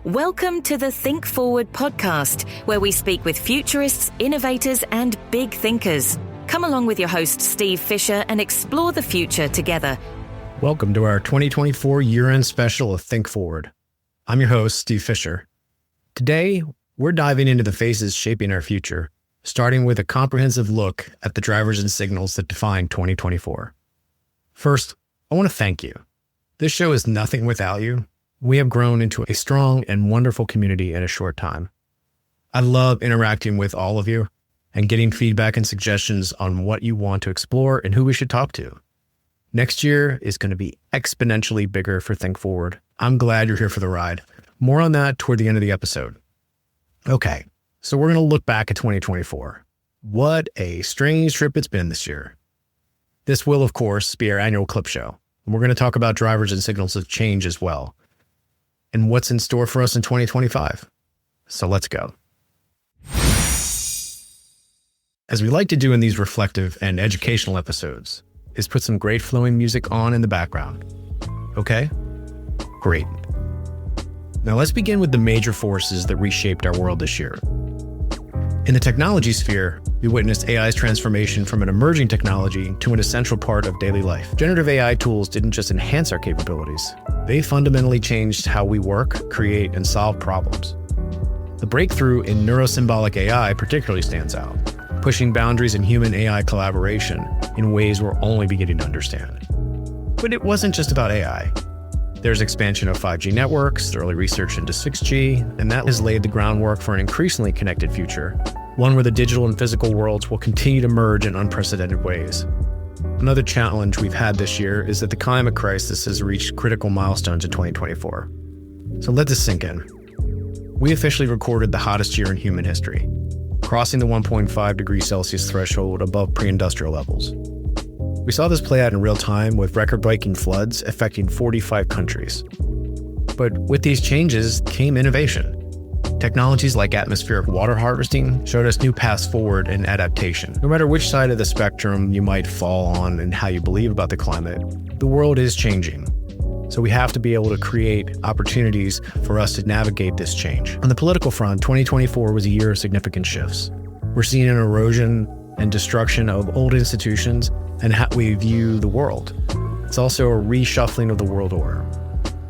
Welcome to the Think Forward podcast, where we speak with futurists, innovators, and big thinkers. Come along with your host, Steve Fisher, and explore the future together. Welcome to our 2024 year-end special of Think Forward. I'm your host, Steve Fisher. Today, we're diving into the faces shaping our future, starting with a comprehensive look at the drivers and signals that define 2024. First, I want to thank you. This show is nothing without you. We have grown into a strong and wonderful community in a short time. I love interacting with all of you and getting feedback and suggestions on what you want to explore and who we should talk to. Next year is going to be exponentially bigger for Think Forward. I'm glad you're here for the ride. More on that toward the end of the episode. Okay, so we're going to look back at 2024. What a strange trip it's been this year. This will, of course, be our annual clip show. And we're going to talk about drivers and signals of change as well, and what's in store for us in 2025. So let's go. As we like to do in these reflective and educational episodes, is put some great flowing music on in the background. Okay? Great. Now let's begin with the major forces that reshaped our world this year. In the technology sphere, we witnessed AI's transformation from an emerging technology to an essential part of daily life. Generative AI tools didn't just enhance our capabilities, they fundamentally changed how we work, create, and solve problems. The breakthrough in neurosymbolic AI particularly stands out, pushing boundaries in human-AI collaboration in ways we're only beginning to understand. But it wasn't just about AI. There's expansion of 5G networks, early research into 6G, and that has laid the groundwork for an increasingly connected future, one where the digital and physical worlds will continue to merge in unprecedented ways. Another challenge we've had this year is that the climate crisis has reached critical milestones in 2024. So let this sink in. We officially recorded the hottest year in human history, crossing the 1.5 degrees Celsius threshold above pre-industrial levels. We saw this play out in real time with record-breaking floods affecting 45 countries. But with these changes came innovation. Technologies like atmospheric water harvesting showed us new paths forward in adaptation. No matter which side of the spectrum you might fall on and how you believe about the climate, the world is changing. So we have to be able to create opportunities for us to navigate this change. On the political front, 2024 was a year of significant shifts. We're seeing an erosion and destruction of old institutions and how we view the world. It's also a reshuffling of the world order.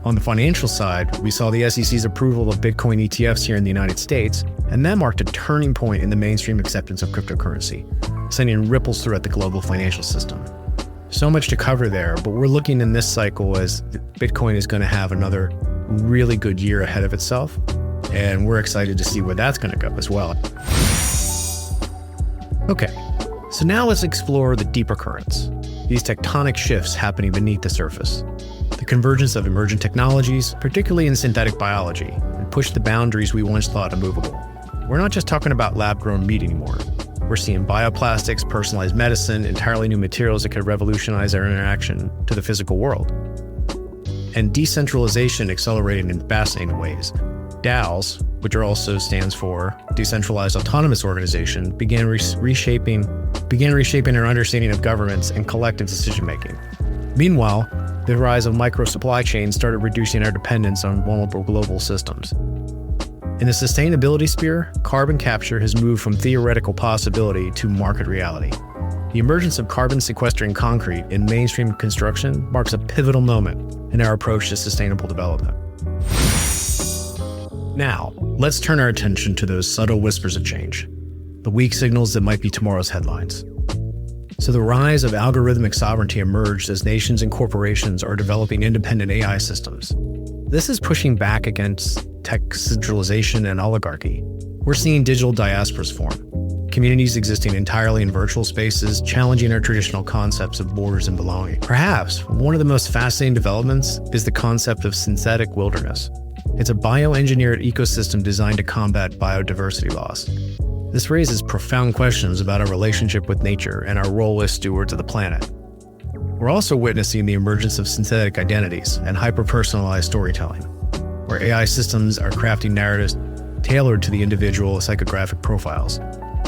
On the financial side, we saw the SEC's approval of Bitcoin ETFs here in the United States, and that marked a turning point in the mainstream acceptance of cryptocurrency, sending ripples throughout the global financial system. So much to cover there, but we're looking in this cycle as Bitcoin is going to have another really good year ahead of itself, and we're excited to see where that's going to go as well. Okay, so now let's explore the deeper currents, these tectonic shifts happening beneath the surface. The convergence of emergent technologies, particularly in synthetic biology, and push the boundaries we once thought immovable. We're not just talking about lab-grown meat anymore. We're seeing bioplastics, personalized medicine, entirely new materials that could revolutionize our interaction to the physical world. And decentralization accelerating in fascinating ways. DAOs, which also stands for Decentralized Autonomous Organization, began reshaping our understanding of governments and collective decision-making. Meanwhile, the rise of micro supply chains started reducing our dependence on vulnerable global systems. In the sustainability sphere, carbon capture has moved from theoretical possibility to market reality. The emergence of carbon sequestering concrete in mainstream construction marks a pivotal moment in our approach to sustainable development. Now, let's turn our attention to those subtle whispers of change, the weak signals that might be tomorrow's headlines. So the rise of algorithmic sovereignty emerged as nations and corporations are developing independent AI systems. This is pushing back against tech centralization and oligarchy. We're seeing digital diasporas form, communities existing entirely in virtual spaces, challenging our traditional concepts of borders and belonging. Perhaps one of the most fascinating developments is the concept of synthetic wilderness. It's a bioengineered ecosystem designed to combat biodiversity loss. This raises profound questions about our relationship with nature and our role as stewards of the planet. We're also witnessing the emergence of synthetic identities and hyper-personalized storytelling, where AI systems are crafting narratives tailored to the individual psychographic profiles.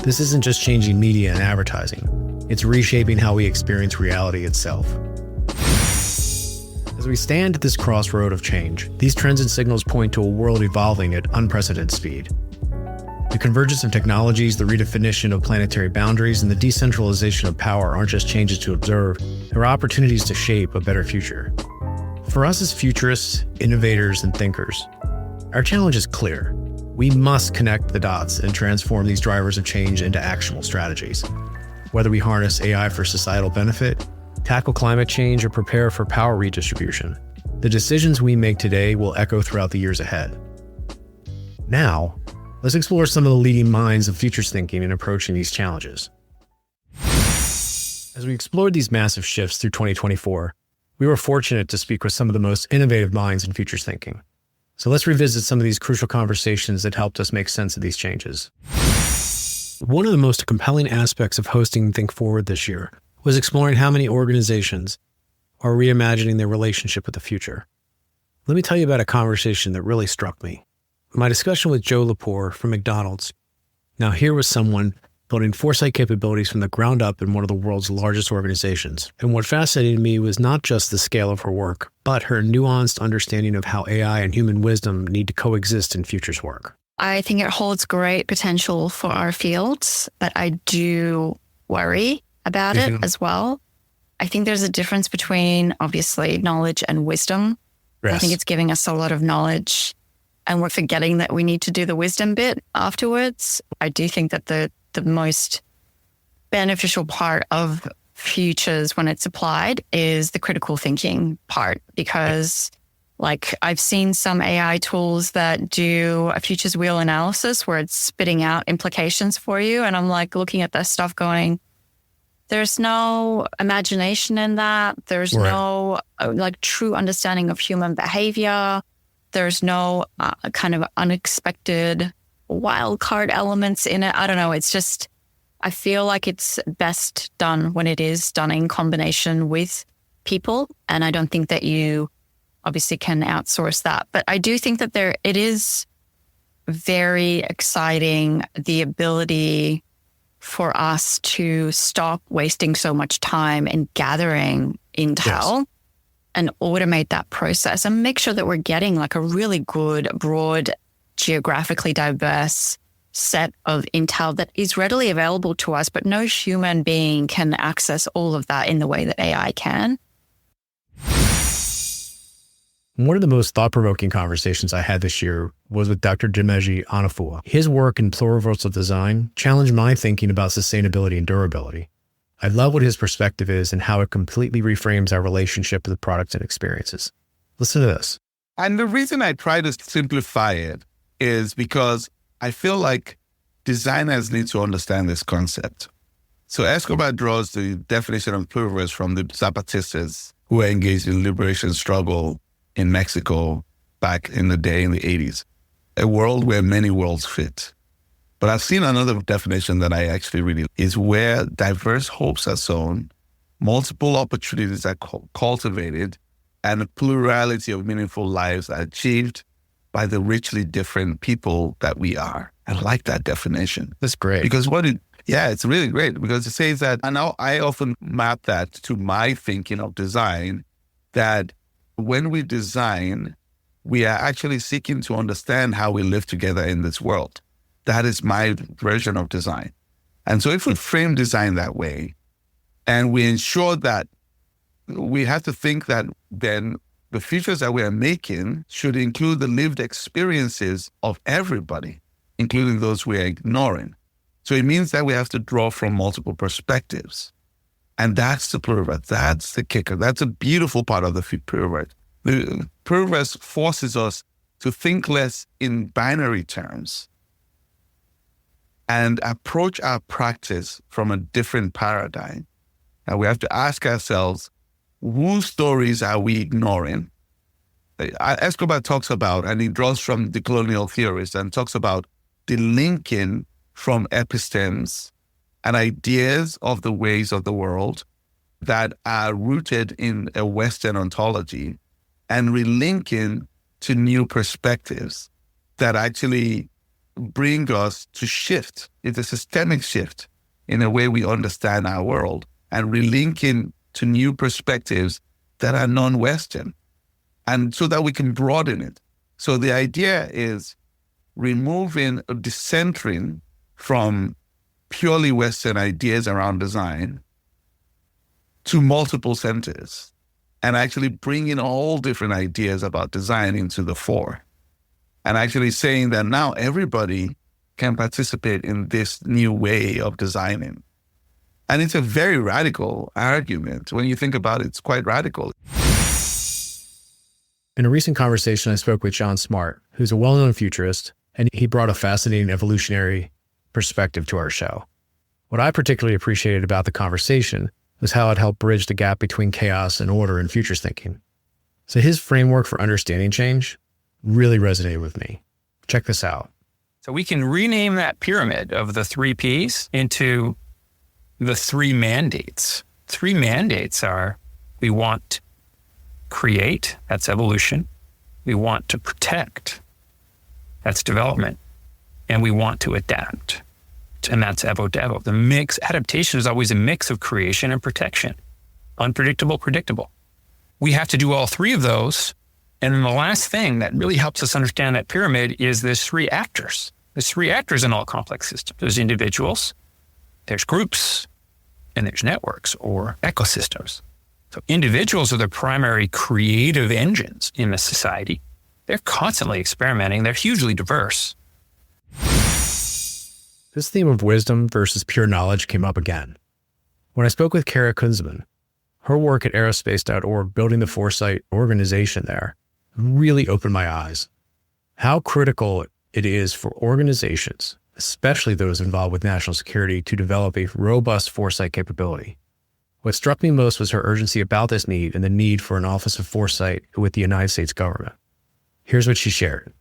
This isn't just changing media and advertising, it's reshaping how we experience reality itself. As we stand at this crossroad of change, these trends and signals point to a world evolving at unprecedented speed. The convergence of technologies, the redefinition of planetary boundaries, and the decentralization of power aren't just changes to observe, they're opportunities to shape a better future. For us as futurists, innovators, and thinkers, our challenge is clear. We must connect the dots and transform these drivers of change into actionable strategies. Whether we harness AI for societal benefit, tackle climate change, or prepare for power redistribution, the decisions we make today will echo throughout the years ahead. Now, let's explore some of the leading minds of futures thinking in approaching these challenges. As we explored these massive shifts through 2024, we were fortunate to speak with some of the most innovative minds in futures thinking. So let's revisit some of these crucial conversations that helped us make sense of these changes. One of the most compelling aspects of hosting Think Forward this year was exploring how many organizations are reimagining their relationship with the future. Let me tell you about a conversation that really struck me. My discussion with Joe Lepore from McDonald's. Now, here was someone building foresight capabilities from the ground up in one of the world's largest organizations. And what fascinated me was not just the scale of her work, but her nuanced understanding of how AI and human wisdom need to coexist in futures work. I think it holds great potential for our fields, but I do worry about it as well. I think there's a difference between, obviously, knowledge and wisdom. Yes. I think it's giving us a lot of knowledge and we're forgetting that we need to do the wisdom bit afterwards. I do think that the most beneficial part of futures when it's applied is the critical thinking part, because like I've seen some AI tools that do a futures wheel analysis where it's spitting out implications for you. And I'm like looking at that stuff going, there's no imagination in that. There's no like true understanding of human behavior. There's no kind of unexpected wild card elements in it. I don't know. It's just, I feel like it's best done when it is done in combination with people. And I don't think that you obviously can outsource that. But I do think that it is very exciting, the ability for us to stop wasting so much time in gathering intel and automate that process and make sure that we're getting like a really good, broad, geographically diverse set of intel that is readily available to us, but no human being can access all of that in the way that AI can. One of the most thought-provoking conversations I had this year was with Dr. Dimeji Anafua. His work in pluriversal design challenged my thinking about sustainability and durability. I love what his perspective is and how it completely reframes our relationship with products and experiences. Listen to this. And the reason I try to simplify it is because I feel like designers need to understand this concept. So Escobar draws the definition of pluriverse from the Zapatistas who were engaged in liberation struggle in Mexico back in the day in the 80s. A world where many worlds fit. But I've seen another definition that I actually really is where diverse hopes are sown, multiple opportunities are cultivated, and a plurality of meaningful lives are achieved by the richly different people that we are. I like that definition. That's great. Because it's really great because it says that, and I often map that to my thinking of design, that when we design, we are actually seeking to understand how we live together in this world. That is my version of design. And so if we frame design that way, and we ensure that we have to think that then the features that we are making should include the lived experiences of everybody, including those we are ignoring. So it means that we have to draw from multiple perspectives. And that's the pluriverse. That's the kicker. That's a beautiful part of the pluriverse. The pluriverse forces us to think less in binary terms and approach our practice from a different paradigm. And we have to ask ourselves, whose stories are we ignoring? Escobar talks about, and he draws from the colonial theorists and talks about the linking from epistemes and ideas of the ways of the world that are rooted in a Western ontology and relinking to new perspectives that actually bring us to shift. It's a systemic shift in the way we understand our world and relinking to new perspectives that are non-Western. and so that we can broaden it. So the idea is removing or decentering from purely Western ideas around design to multiple centers and actually bringing all different ideas about design into the fore and actually saying that now everybody can participate in this new way of designing. And it's a very radical argument. When you think about it, it's quite radical. In a recent conversation, I spoke with John Smart, who's a well-known futurist, and he brought a fascinating evolutionary perspective to our show. What I particularly appreciated about the conversation was how it helped bridge the gap between chaos and order in futures thinking. So his framework for understanding change really resonated with me. Check this out. So we can rename that pyramid of the 3 Ps into the 3 mandates. 3 mandates are: we want to create, that's evolution; we want to protect, that's development; and we want to adapt, and that's evo-devo. The mix, adaptation is always a mix of creation and protection. Unpredictable, predictable. We have to do all 3 of those. And then the last thing that really helps us understand that pyramid is there's 3 actors. There's 3 actors in all complex systems. There's individuals, there's groups, and there's networks or ecosystems. So individuals are the primary creative engines in the society. They're constantly experimenting. They're hugely diverse. This theme of wisdom versus pure knowledge came up again. When I spoke with Kara Kunzman, her work at aerospace.org, building the Foresight organization there, really opened my eyes. How critical it is for organizations, especially those involved with national security, to develop a robust foresight capability. What struck me most was her urgency about this need and the need for an Office of Foresight with the United States government. Here's what she shared.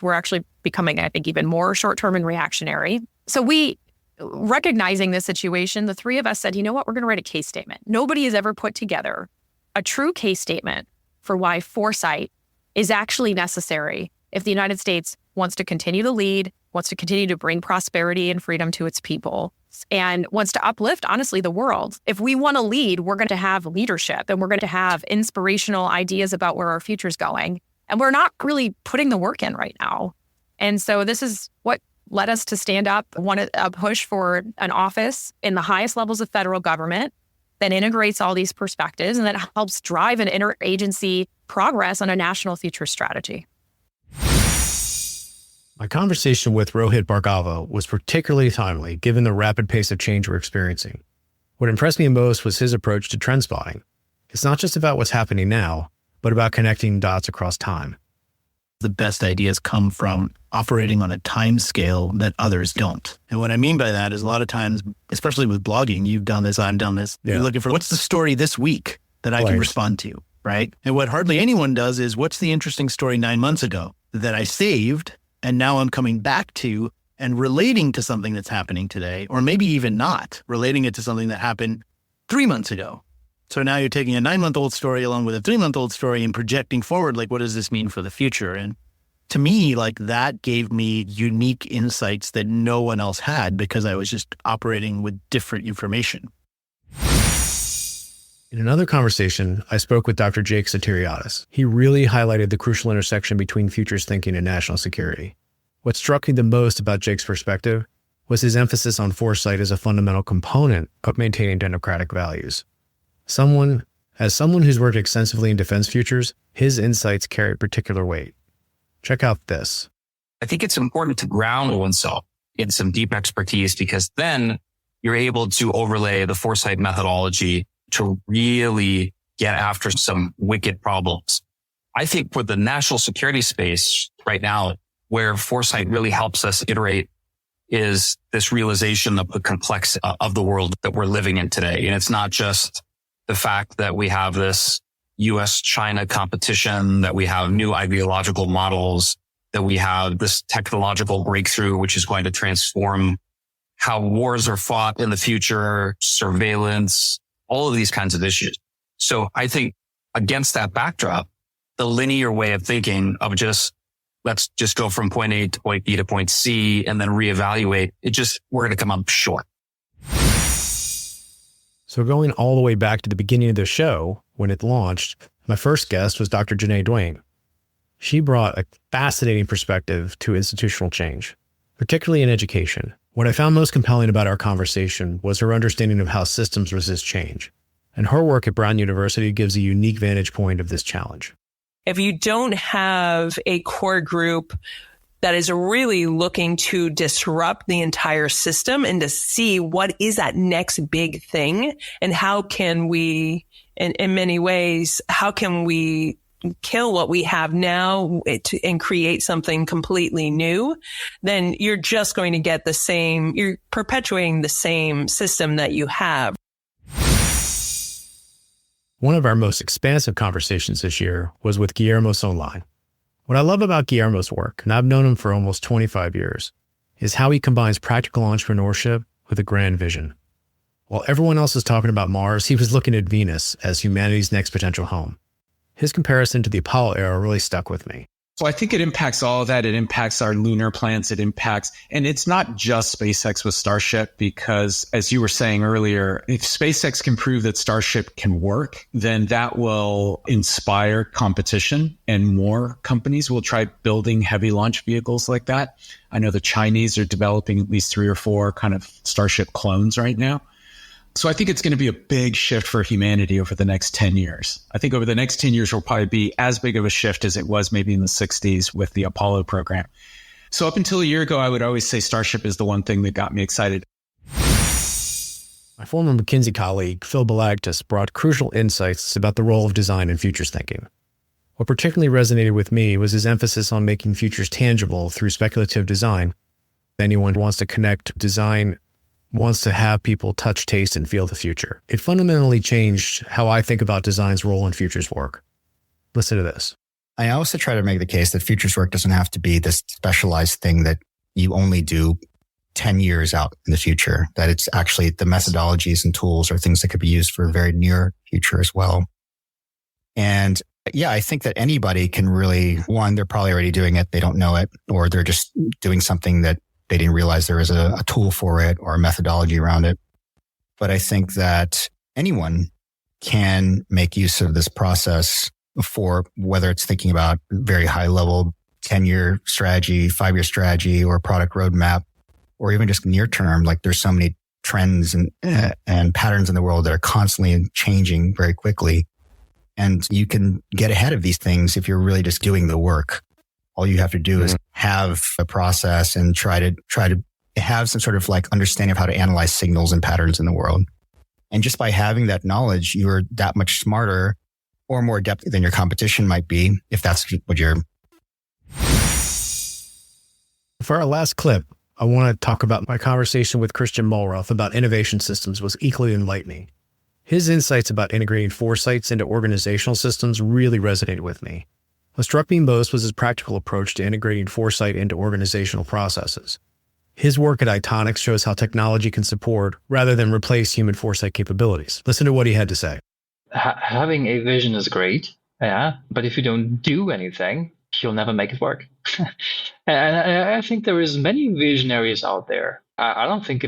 We're actually becoming, I think, even more short-term and reactionary. So we, recognizing this situation, the 3 of us said, you know what, we're going to write a case statement. Nobody has ever put together a true case statement for why foresight is actually necessary if the United States wants to continue to lead, wants to continue to bring prosperity and freedom to its people, and wants to uplift, honestly, the world. If we want to lead, we're going to have leadership and we're going to have inspirational ideas about where our future is going. And we're not really putting the work in right now. And so this is what led us to stand up, a push for an office in the highest levels of federal government that integrates all these perspectives and that helps drive an interagency progress on a national future strategy. My conversation with Rohit Bhargava was particularly timely given the rapid pace of change we're experiencing. What impressed me most was his approach to trend spotting. It's not just about what's happening now, but about connecting dots across time. The best ideas come from operating on a time scale that others don't. And what I mean by that is a lot of times, especially with blogging, you've done this, I've done this. You're looking for what's the story this week that I can respond to, right? And what hardly anyone does is what's the interesting story 9 months ago that I saved and now I'm coming back to and relating to something that's happening today, or maybe even not relating it to something that happened 3 months ago. So now you're taking a 9-month-old story along with a 3-month-old story and projecting forward, like, what does this mean for the future? And to me, like, that gave me unique insights that no one else had because I was just operating with different information. In another conversation, I spoke with Dr. Jake Sotiriadis. He really highlighted the crucial intersection between futures thinking and national security. What struck me the most about Jake's perspective was his emphasis on foresight as a fundamental component of maintaining democratic values. As someone who's worked extensively in defense futures, his insights carry particular weight. Check out this. I think it's important to ground oneself in some deep expertise because then you're able to overlay the foresight methodology to really get after some wicked problems. I think for the national security space right now, where foresight really helps us iterate is this realization of the complexity of the world that we're living in today. And it's not just the fact that we have this US-China competition, that we have new ideological models, that we have this technological breakthrough, which is going to transform how wars are fought in the future, surveillance, all of these kinds of issues. So I think against that backdrop, the linear way of thinking of let's just go from point A to point B to point C and then reevaluate, we're going to come up short. So going all the way back to the beginning of the show, when it launched, My first guest was Dr. Janae Duane. She brought a fascinating perspective to institutional change, particularly in education. What I found most compelling about our conversation was her understanding of how systems resist change. And her work at Brown University gives a unique vantage point of this challenge. If you don't have a core group that is really looking to disrupt the entire system and to see what is that next big thing and how can we, in many ways, how can we kill what we have now and create something completely new, then you're just going to get you're perpetuating the same system that you have. One of our most expansive conversations this year was with Guillermo Solon. What I love about Guillermo's work, and I've known him for almost 25 years, is how he combines practical entrepreneurship with a grand vision. While everyone else is talking about Mars, he was looking at Venus as humanity's next potential home. His comparison to the Apollo era really stuck with me. So I think it impacts all of that. It impacts our lunar plants. And it's not just SpaceX with Starship, because as you were saying earlier, if SpaceX can prove that Starship can work, then that will inspire competition and more companies will try building heavy launch vehicles like that. I know the Chinese are developing at least 3 or 4 kind of Starship clones right now. So I think it's going to be a big shift for humanity over the next 10 years. I think over the next 10 years will probably be as big of a shift as it was maybe in the 60s with the Apollo program. So up until a year ago, I would always say Starship is the one thing that got me excited. My former McKinsey colleague, Phil Balagtas, brought crucial insights about the role of design in futures thinking. What particularly resonated with me was his emphasis on making futures tangible through speculative design. Anyone who wants to connect design wants to have people touch, taste, and feel the future. It fundamentally changed how I think about design's role in futures work. Listen to this. I also try to make the case that futures work doesn't have to be this specialized thing that you only do 10 years out in the future, that it's actually the methodologies and tools are things that could be used for a very near future as well. And yeah, I think that anybody can really, one, they're probably already doing it, they don't know it, or they're just doing something that they didn't realize there was a tool for it or a methodology around it. But I think that anyone can make use of this process for whether it's thinking about very high level 10-year strategy, 5-year strategy, or product roadmap, or even just near term. Like there's so many trends and patterns in the world that are constantly changing very quickly. And you can get ahead of these things if you're really just doing the work. All you have to do is have a process and try to have some sort of like understanding of how to analyze signals and patterns in the world. And just by having that knowledge, you're that much smarter or more adept than your competition might be, if that's what you're. For our last clip, I want to talk about my conversation with Christian Mulroth about innovation systems was equally enlightening. His insights about integrating foresights into organizational systems really resonated with me. What struck me most was his practical approach to integrating foresight into organizational processes. His work at Itonics shows how technology can support rather than replace human foresight capabilities. Listen to what he had to say. Having a vision is great, yeah, but if you don't do anything, you'll never make it work. And I think there is many visionaries out there. I don't think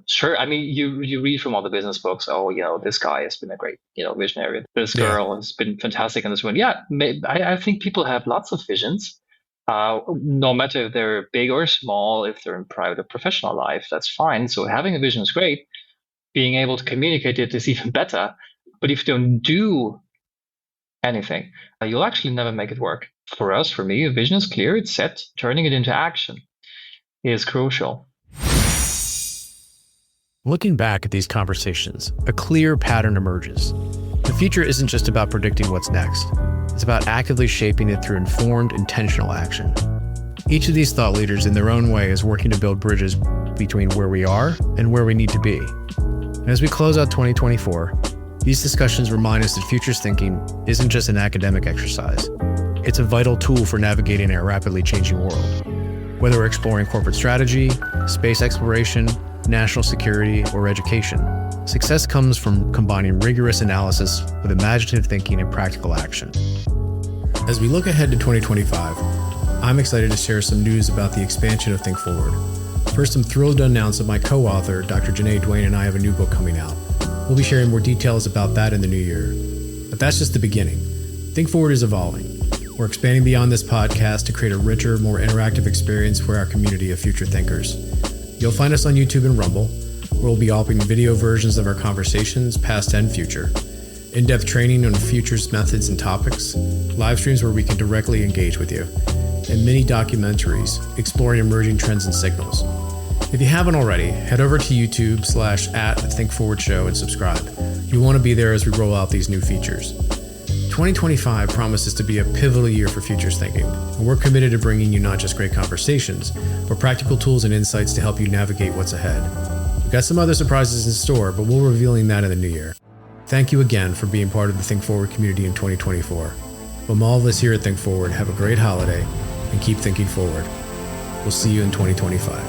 sure. I mean, you read from all the business books. Oh, this guy has been a great, visionary. This girl has been fantastic in this one. Yeah, I think people have lots of visions, no matter if they're big or small. If they're in private or professional life, that's fine. So having a vision is great. Being able to communicate it is even better. But if you don't do anything, you'll actually never make it work. For us, for me, a vision is clear. It's set. Turning it into action is crucial. Looking back at these conversations, a clear pattern emerges. The future isn't just about predicting what's next. It's about actively shaping it through informed, intentional action. Each of these thought leaders in their own way is working to build bridges between where we are and where we need to be. And as we close out 2024, these discussions remind us that futures thinking isn't just an academic exercise. It's a vital tool for navigating our rapidly changing world. Whether we're exploring corporate strategy, space exploration, national security, or education, success comes from combining rigorous analysis with imaginative thinking and practical action. As we look ahead to 2025, I'm excited to share some news about the expansion of Think Forward. First, I'm thrilled to announce that my co-author, Dr. Janae Duane, and I have a new book coming out. We'll be sharing more details about that in the new year. But that's just the beginning. Think Forward is evolving. We're expanding beyond this podcast to create a richer, more interactive experience for our community of future thinkers. You'll find us on YouTube and Rumble, where we'll be offering video versions of our conversations, past and future, in-depth training on futures, methods, and topics, live streams where we can directly engage with you, and mini documentaries exploring emerging trends and signals. If you haven't already, head over to YouTube/@ThinkForwardShow and subscribe. You want to be there as we roll out these new features. 2025 promises to be a pivotal year for futures thinking, and we're committed to bringing you not just great conversations, but practical tools and insights to help you navigate what's ahead. We've got some other surprises in store, but we'll revealing that in the new year. Thank you again for being part of the Think Forward community in 2024. From all of us here at Think Forward, have a great holiday and keep thinking forward. We'll see you in 2025.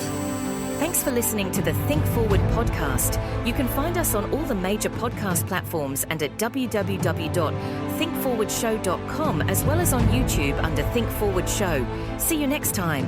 Thanks for listening to the Think Forward podcast. You can find us on all the major podcast platforms and at www.thinkforwardshow.com, as well as on YouTube under Think Forward Show. See you next time.